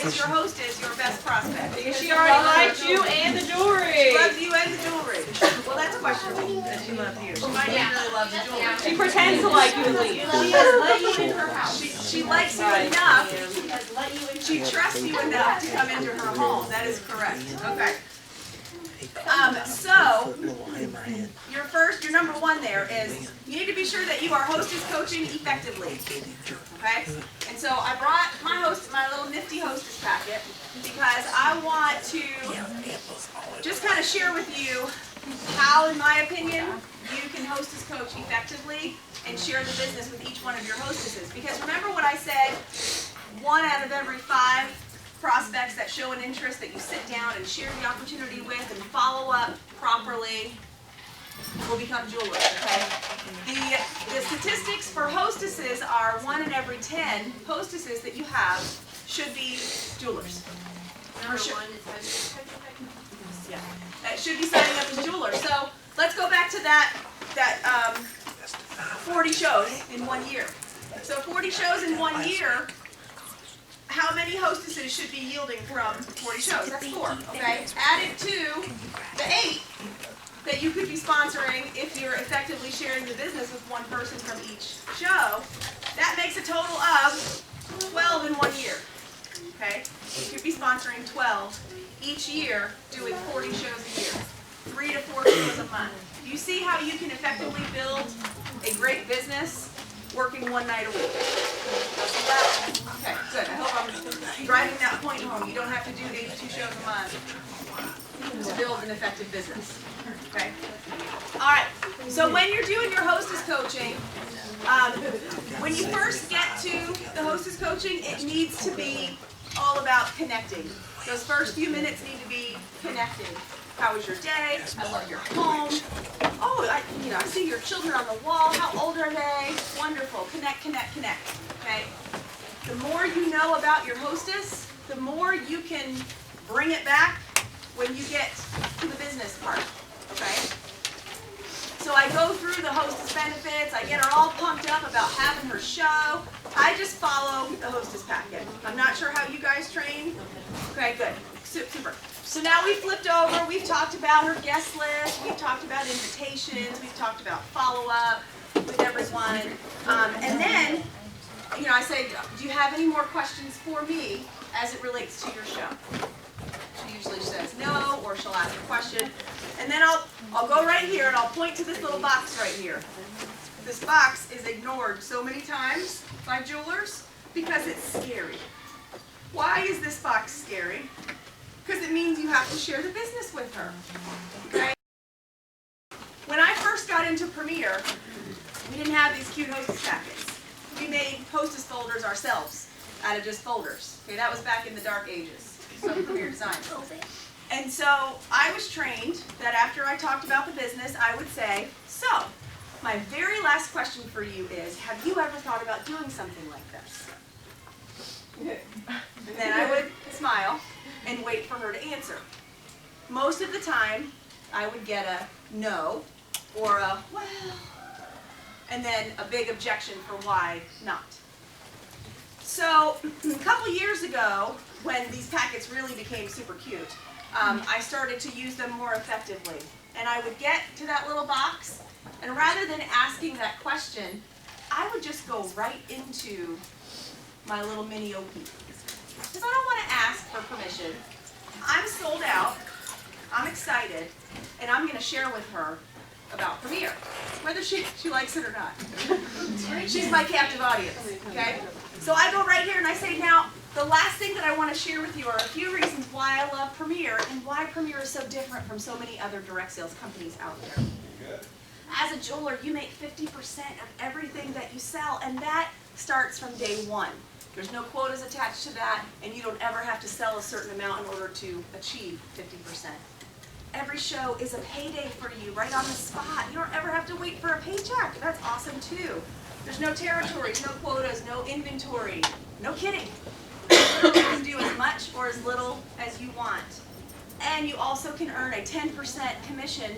is your hostess your best prospect? Because she already likes you and the jewelry. She loves you and the jewelry. Well, that's questionable that she loves you. She might really love the jewelry. She pretends to like you at least. She has let you in her house. She likes you enough. She trusts you enough to come into her home. That is correct. Okay. So, your number one there is you need to be sure that you are hostess coaching effectively. Okay? And so I brought my little nifty hostess packet because I want to just kind of share with you how, in my opinion, you can hostess coach effectively and share the business with each one of your hostesses. Because remember what I said, 1 out of every 5 prospects that show an interest that you sit down and share the opportunity with and follow up properly will become jewelers, okay? The statistics for hostesses are 1 in every 10 hostesses that you have should be jewelers. Number 1 is yeah, that should be signing up as jewelers. So let's go back to that 40 shows in 1 year. So 40 shows in 1 year, how many hostesses should be yielding from 40 shows? That's 4, okay? Added to the 8 that you could be sponsoring if you're effectively sharing the business with 1 person from each show. That makes a total of 12 in 1 year, okay? You could be sponsoring 12 each year, doing 40 shows a year, 3 to 4 shows a month. Do you see how you can effectively build a great business working 1 night a week? Okay, good. I hope I'm driving that point home. You don't have to do 82 shows a month to build an effective business. Okay? All right. So when you're doing your hostess coaching, when you first get to the hostess coaching, it needs to be all about connecting. Those first few minutes need to be connecting. How was your day? I love your home. Oh, I see your children on the wall. How old are they? Wonderful. Connect, connect, connect. Okay? The more you know about your hostess, the more you can bring it back when you get to the business part. Okay? So I go through the hostess benefits. I get her all pumped up about having her show. I just follow the hostess packet. I'm not sure how you guys train. Okay, good. Super. So now we flipped over. We've talked about her guest list. We've talked about invitations. We've talked about follow-up with everyone. And then, I say, do you have any more questions for me as it relates to your show? She usually says no, or she'll ask a question. And then I'll go right here and I'll point to this little box right here. This box is ignored so many times by jewelers because it's scary. Why is this box scary? Because it means you have to share the business with her. Okay? When I first got into Premier, we didn't have these cute hostess packets. We made hostess folders ourselves out of just folders. Okay, that was back in the dark ages of Premier Design. And so I was trained that after I talked about the business, I would say, so, my very last question for you is, have you ever thought about doing something like this? And then I would smile and wait for her to answer. Most of the time, I would get a no or a well, and then a big objection for why not. So a couple years ago, when these packets really became super cute, I started to use them more effectively. And I would get to that little box, and rather than asking that question, I would just go right into my little mini OP. Because I don't want to ask for permission. I'm sold out, I'm excited, and I'm going to share with her about Premier, whether she likes it or not. She's my captive audience, okay? So I go right here and I say, now, the last thing that I want to share with you are a few reasons why I love Premier and why Premier is so different from so many other direct sales companies out there. As a jeweler, you make 50% of everything that you sell, and that starts from day 1. There's no quotas attached to that, and you don't ever have to sell a certain amount in order to achieve 50%. Every show is a payday for you right on the spot. You don't ever have to wait for a paycheck. That's awesome too. There's no territories, no quotas, no inventory. No kidding. You can do as much or as little as you want. And you also can earn a 10% commission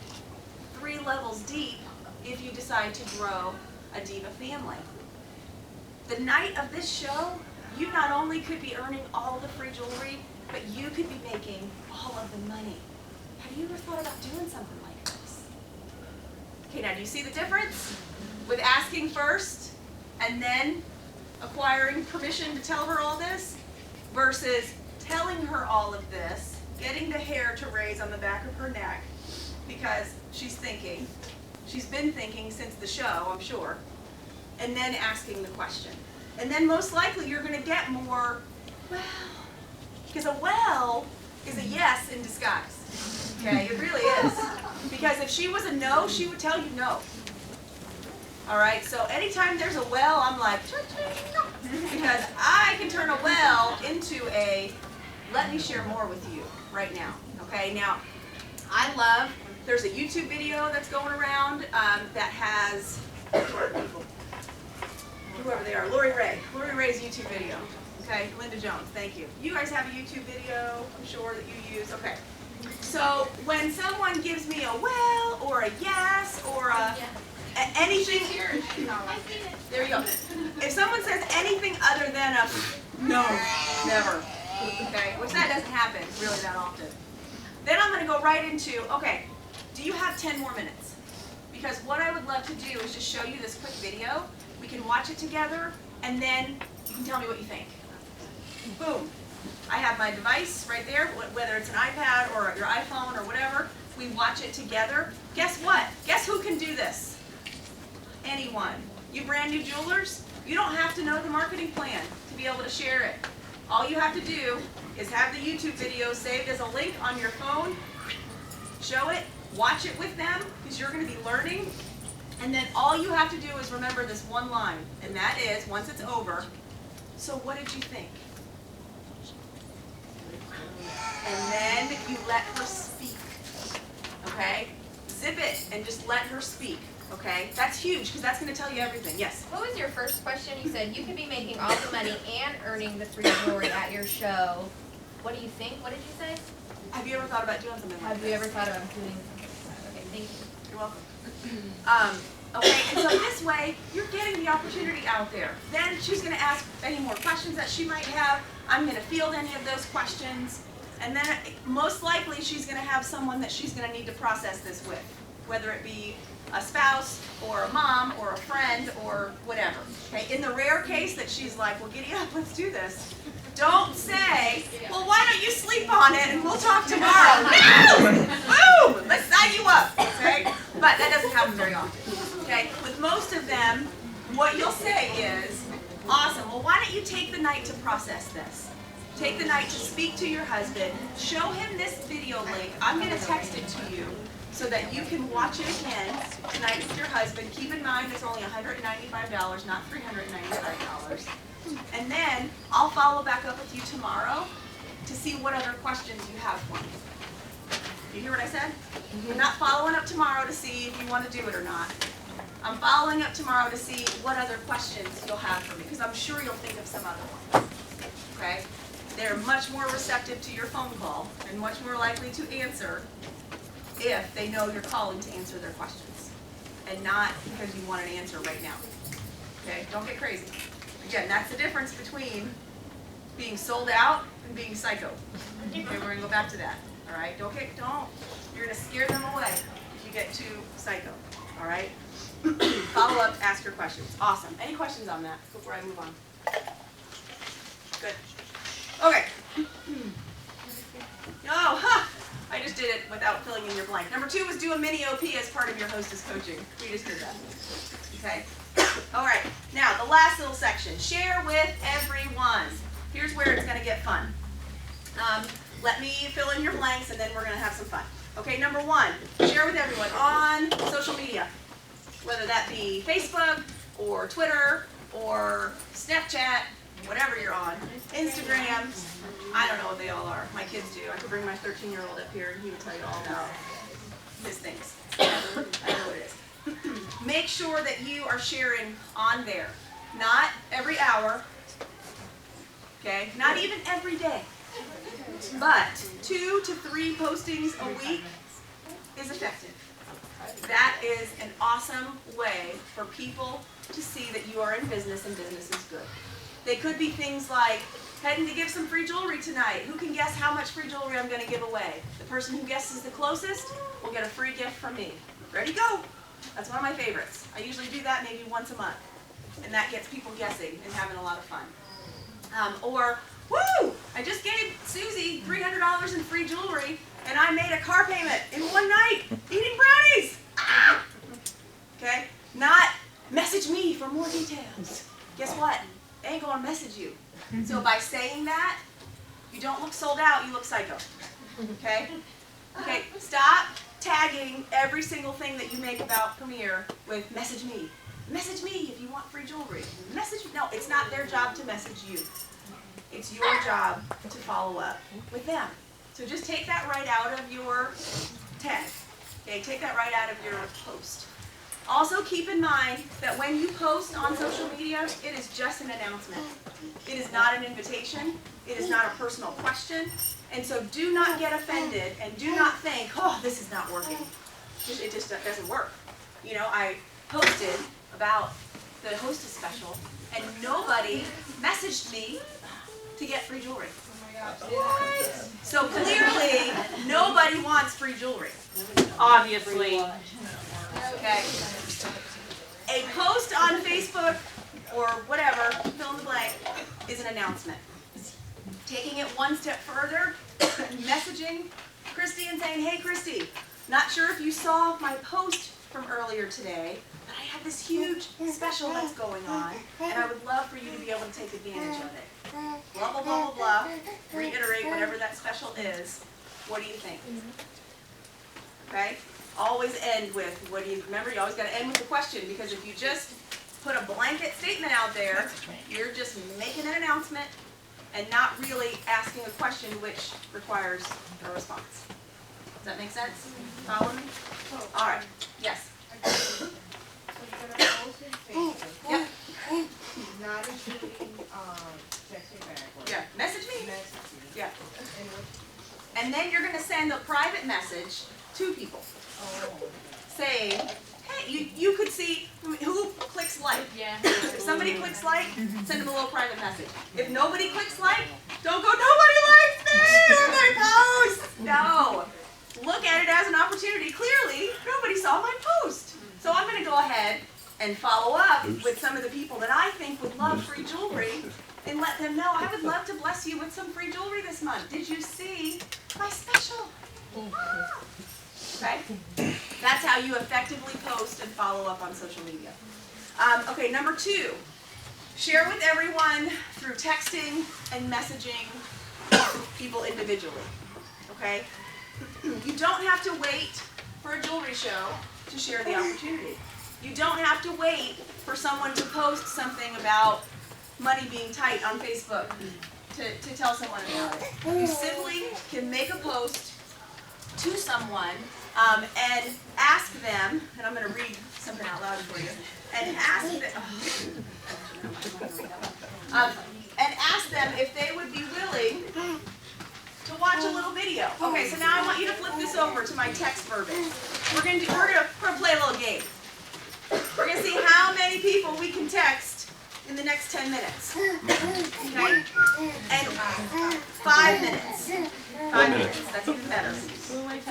3 levels deep if you decide to grow a diva family. The night of this show, you not only could be earning all the free jewelry, but you could be making all of the money. Have you ever thought about doing something like this? Okay, now do you see the difference with asking first and then acquiring permission to tell her all this versus telling her all of this, getting the hair to raise on the back of her neck because she's thinking, she's been thinking since the show, I'm sure, and then asking the question. And then most likely you're going to get more, well, because a well is a yes in disguise. Okay, it really is. Because if she was a no, she would tell you no. All right, so anytime there's a well, I'm like, because I can turn a well into a, let me share more with you right now. Okay, now, I love, there's a YouTube video that's going around that has, whoever they are, Lori Ray's YouTube video. Okay, Linda Jones, thank you. You guys have a YouTube video, I'm sure, that you use. Okay, so when someone gives me a well, or a yes, or anything, there you go. If someone says anything other than a no, never, okay, which that doesn't happen really that often, then I'm going to go right into, okay, do you have 10 more minutes? Because what I would love to do is just show you this quick video. We can watch it together, and then you can tell me what you think. Boom. I have my device right there, whether it's an iPad or your iPhone or whatever. We watch it together. Guess what? Guess who can do this? Anyone. You brand new jewelers, you don't have to know the marketing plan to be able to share it. All you have to do is have the YouTube video saved as a link on your phone, show it, watch it with them, because you're going to be learning, and then all you have to do is remember this one line, and that is, once it's over, so what did you think? And then you let her speak, okay? Zip it and just let her speak, okay? That's huge, because that's going to tell you everything. Yes? What was your first question? You said you could be making all the money and earning the free jewelry at your show. What do you think? What did you say? Have you ever thought about doing something like Have this? you ever thought about doing something like that? Okay, thank you. You're welcome. Okay, and so this way, you're getting the opportunity out there. Then she's going to ask any more questions that she might have. I'm going to field any of those questions. And then most likely she's going to have someone that she's going to need to process this with, whether it be a spouse or a mom or a friend or whatever. Okay, in the rare case that she's like, well, giddy up, let's do this. Don't say, well, why don't you sleep on it and we'll talk tomorrow. No! Boom! Let's sign you up. Okay? But that doesn't happen very often. Okay? With most of them, what you'll say is, awesome, well, why don't you take the night to process this? Take the night to speak to your husband. Show him this video link. I'm going to text it to you so that you can watch it again tonight with your husband. Keep in mind it's only $195, not $395. And then I'll follow back up with you tomorrow to see what other questions you have for me. You hear what I said? I'm not following up tomorrow to see if you want to do it or not. I'm following up tomorrow to see what other questions you'll have for me, because I'm sure you'll think of some other ones. Okay? They're much more receptive to your phone call and much more likely to answer if they know you're calling to answer their questions and not because you want an answer right now. Okay? Don't get crazy. Again, that's the difference between being sold out and being psycho. Okay, we're going to go back to that. All right? Don't. You're going to scare them away if you get too psycho. All right? Follow up, ask your questions. Awesome. Any questions on that before I move on? Good. Okay. I just did it without filling in your blank. Number 2 was do a mini OP as part of your hostess coaching. We just did that. Okay. All right. Now, the last little section. Share with everyone. Here's where it's going to get fun. Let me fill in your blanks, and then we're going to have some fun. Okay, number 1, share with everyone on social media, whether that be Facebook or Twitter or Snapchat, whatever you're on, Instagram. I don't know what they all are. My kids do. I could bring my 13-year-old up here, and he would tell you all about his things. I know what it is. Make sure that you are sharing on there. Not every hour, okay? Not even every day. But 2 to 3 postings a week is effective. That is an awesome way for people to see that you are in business and business is good. They could be things like, heading to give some free jewelry tonight. Who can guess how much free jewelry I'm going to give away? The person who guesses the closest will get a free gift from me. Ready, go! That's one of my favorites. I usually do that maybe once a month. And that gets people guessing and having a lot of fun. Or, woo! I just gave Susie $300 in free jewelry and I made a car payment in one night eating brownies! Ah! Okay? Not message me for more details. Guess what? They ain't going to message you. So by saying that, you don't look sold out, you look psycho. Okay? Okay, stop tagging every single thing that you make about Premiere with message me. Message me if you want free jewelry. Message me. No, it's not their job to message you. It's your job to follow up with them. So just take that right out of your tag. Okay, take that right out of your post. Also keep in mind that when you post on social media, it is just an announcement. It is not an invitation. It is not a personal question. And so do not get offended and do not think, oh, this is not working. It just doesn't work. You know, I posted about the hostess special and nobody messaged me to get free jewelry. So clearly, nobody wants free jewelry. Obviously. Okay. A post on Facebook or whatever, fill in the blank, is an announcement. Taking it one step further, messaging Christy and saying, hey Christy, not sure if you saw my post from earlier today, but I have this huge special that's going on, and I would love for you to be able to take advantage of it. Blah, blah, blah, blah, blah. Reiterate whatever that special is. What do you think? Okay? Always end with, what do you, remember, you always got to end with a question, because if you just put a blanket statement out there, you're just making an announcement and not really asking a question which requires a response. Does that make sense? Follow me? All right. Yes? Yep. Not including texting back. Yeah. Message me? Yeah. And then you're going to send a private message to people saying, hey, you could see who clicks like. Yeah. If somebody clicks like, send them a little private message. If nobody clicks like, don't go, nobody likes me or my post. No. Look at it as an opportunity. Clearly, nobody saw my post. So I'm going to go ahead and follow up with some of the people that I think would love free jewelry and let them know, I would love to bless you with some free jewelry this month. Did you see my special? Okay? That's how you effectively post and follow up on social media. Okay, number 2, share with everyone through texting and messaging people individually. Okay? You don't have to wait for a jewelry show to share the opportunity. You don't have to wait for someone to post something about money being tight on Facebook to tell someone about it. You simply can make a post to someone and ask them, and I'm going to read something out loud for you, and ask them if they would be willing to watch a little video. Okay, so now I want you to flip this over to my text verbiage. We're going to play a little game. We're going to see how many people we can text in the next 10 minutes. Okay? And 5 minutes. 5 minutes. That's even better.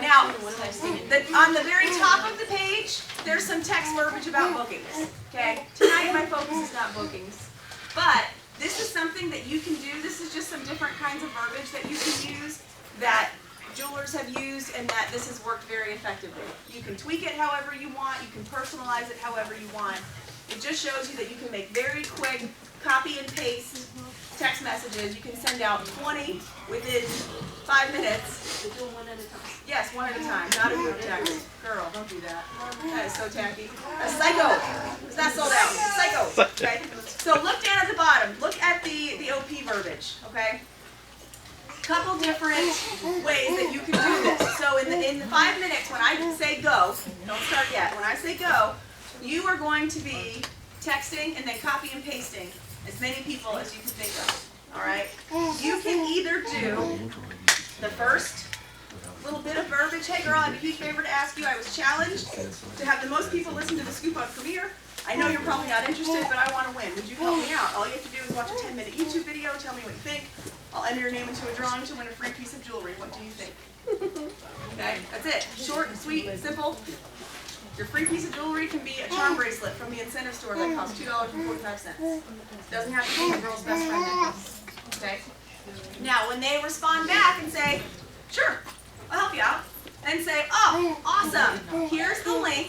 Now, on the very top of the page, there's some text verbiage about bookings. Okay? Tonight my focus is not bookings. But this is something that you can do. This is just some different kinds of verbiage that you can use that jewelers have used and that this has worked very effectively. You can tweak it however you want. You can personalize it however you want. It just shows you that you can make very quick copy and paste text messages. You can send out 20 within 5 minutes. Do one at a time. Yes, one at a time, not a group text. Girl, don't do that. That is so tacky. A psycho. It's not sold out. Psycho. Okay. So look down at the bottom. Look at the OP verbiage. Okay. Couple different ways that you can do this. So in the 5 minutes, when I say go, don't start yet. When I say go, you are going to be texting and then copy and pasting as many people as you can think of. All right. You can either do the first little bit of verbiage. Hey girl, I have a huge favor to ask you. I was challenged to have the most people listen to the scoop on Premiere. I know you're probably not interested, but I want to win. Would you help me out? All you have to do is watch a 10-minute YouTube video. Tell me what you think. I'll enter your name into a drawing to win a free piece of jewelry. What do you think? Okay, that's it. Short, sweet, simple. Your free piece of jewelry can be a charm bracelet from the incentive store that costs $2.45. Doesn't have to be your girl's best friend necklace. Okay? Now, when they respond back and say, sure, I'll help you out, and say, oh, awesome, here's the link.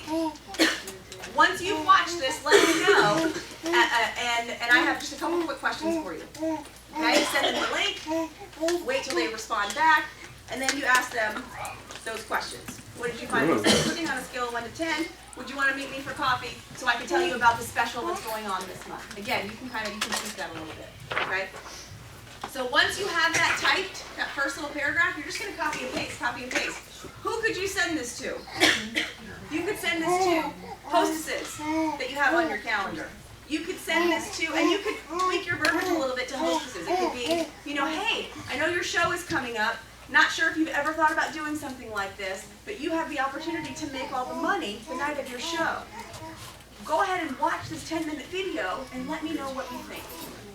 Once you've watched this, let me know, and I have just a couple quick questions for you. Okay, send them the link, wait till they respond back, and then you ask them those questions. What did you find most interesting on a scale of 1 to 10? Would you want to meet me for coffee so I can tell you about the special that's going on this month? Again, you can tweak that a little bit, okay? So once you have that typed, that first little paragraph, you're just going to copy and paste, copy and paste. Who could you send this to? You could send this to hostesses that you have on your calendar. You could send this to, and you could tweak your verbiage a little bit to hostesses. It could be, you know, hey, I know your show is coming up. Not sure if you've ever thought about doing something like this, but you have the opportunity to make all the money the night of your show. Go ahead and watch this 10-minute video and let me know what you think.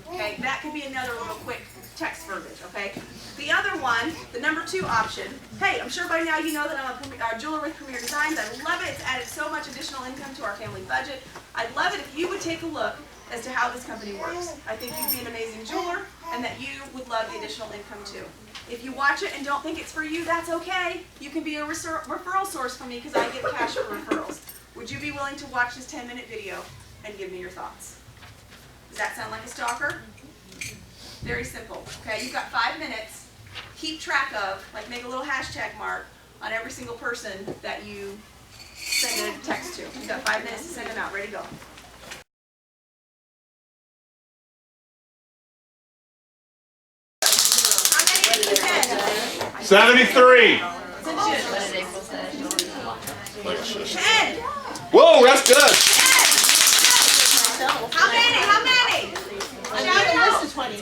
Okay, that could be another little quick text verbiage, okay? The other one, the number 2 option, hey, I'm sure by now you know that I'm a jeweler with Premier Designs. I love it. It's added so much additional income to our family budget. I'd love it if you would take a look as to how this company works. I think you'd be an amazing jeweler and that you would love the additional income too. If you watch it and don't think it's for you, that's okay. You can be a referral source for me because I give cash for referrals. Would you be willing to watch this 10-minute video and give me your thoughts? Does that sound like a stalker? Very simple. Okay, you've got 5 minutes. Keep track of, like make a little hashtag mark on every single person that you send a text to. You've got 5 minutes to send them out. Ready to go. How many? 10. 73. 10. Whoa, that's good. How many? How many? Shout it out. 20.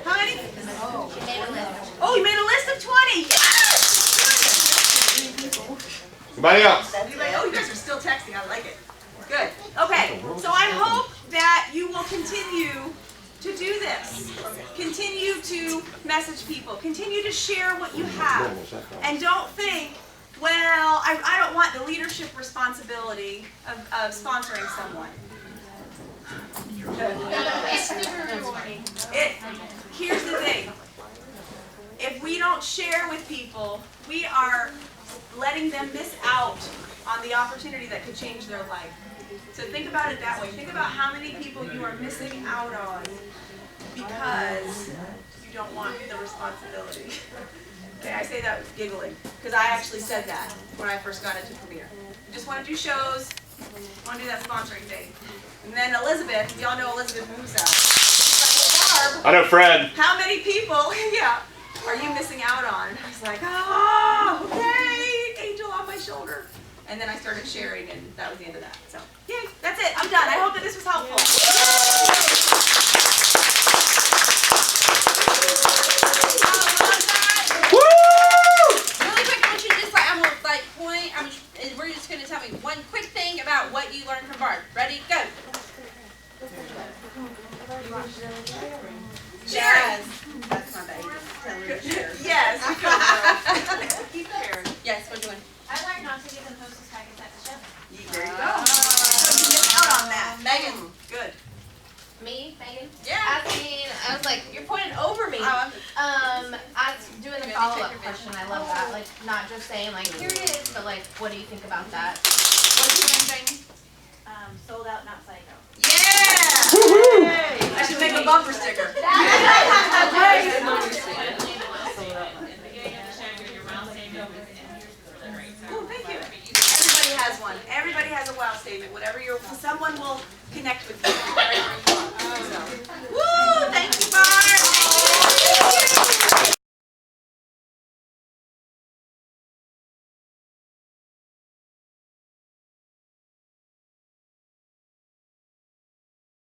How many? She made a list. Oh, you made a list of 20. Yes! Anybody else? Anybody? Oh, you guys are still texting. I like it. Good. Okay. So I hope that you will continue to do this. Continue to message people. Continue to share what you have. And don't think, well, I don't want the leadership responsibility of sponsoring someone. It's super rewarding. Here's the thing. If we don't share with people, we are letting them miss out on the opportunity that could change their life. So think about it that way. Think about how many people you are missing out on because you don't want the responsibility. Okay, I say that giggling because I actually said that when I first got into Premiere. I just want to do shows, I want to do that sponsoring thing. And then Elizabeth, y'all know Elizabeth moves out. She's like, well, Barb, I know Fred. how many people, yeah, are you missing out on? And I was like, oh, okay, angel on my shoulder. And then I started sharing, and that was the end of that. So, yay, that's it. I'm done. I hope that this was helpful. Really quick, I want you to just we're just going to tell me one quick thing about what you learned from Barb. Ready? Go. Sharing. That's not that easy. Tell her to share. Yes. Keep sharing. Yes, what are you doing? I learned not to give them hostess packets at the show. There you go. So you missed out on that. Megan. Good. Me, Megan? Yeah. I was like, you're pointing over me. I was doing the follow-up question. I love that. Like, not just saying, like, here it is, but, like, what do you think about that? What did you learn, Jamie? Sold out, not psycho. Yeah! I should make a bumper sticker. Cool, thank you. Everybody has one. Everybody has a wow statement. Whatever someone will connect with you.